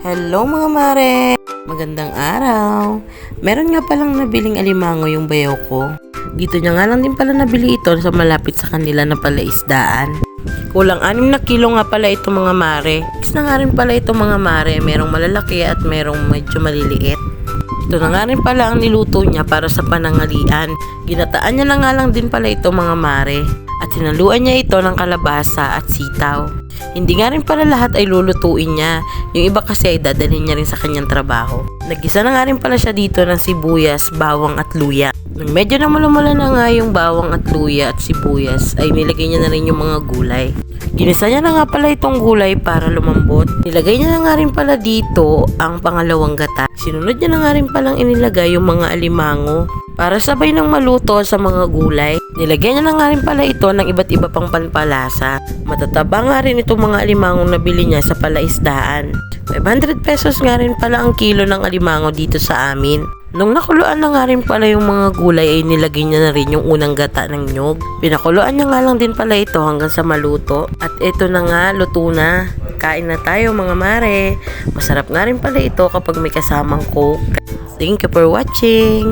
Hello mga mare! Magandang araw! Meron nga palang nabiling alimango yung bayaw ko. Dito niya nga lang din pala nabili ito sa malapit sa kanila na palaisdaan. Kulang 6 na kilo nga pala ito mga mare. Mix na nga rin pala ito mga mare. Merong malalaki at merong medyo maliliit. Ito na nga rin pala ang niluto niya para sa panangalian. Ginataan niya na nga lang din pala ito mga mare. At sinaluan niya ito ng kalabasa at sitaw. Hindi nga rin pala lahat ay lulutuin niya. Yung iba kasi ay dadalhin niya rin sa kanyang trabaho. Nagisa na nga rin pala siya dito ng sibuyas, bawang at luya. Nung medyo namula-mula na nga yung bawang at luya at sibuyas, ay nilagay niya na rin yung mga gulay. Ginisa niya na nga pala itong gulay para lumambot. Nilagay niya na nga rin pala dito ang pangalawang gata. Sinunod niya na nga rin palang inilagay yung mga alimango para sabay nang maluto sa mga gulay. Nilagyan niya na nga rin pala ito ng iba't iba pang panpalasa. Matataba nga rin itong mga alimangong nabili niya sa palaisdaan. 500 pesos nga rin pala ang kilo ng alimango dito sa amin. Nung nakuluan na nga rin pala yung mga gulay ay nilagay niya na rin yung unang gata ng nyog. Pinakuluan niya nga lang din pala ito hanggang sa maluto. At ito na nga, luto na. Kain na tayo mga mare. Masarap nga rin pala ito kapag may kasamang coke. Thank you for watching.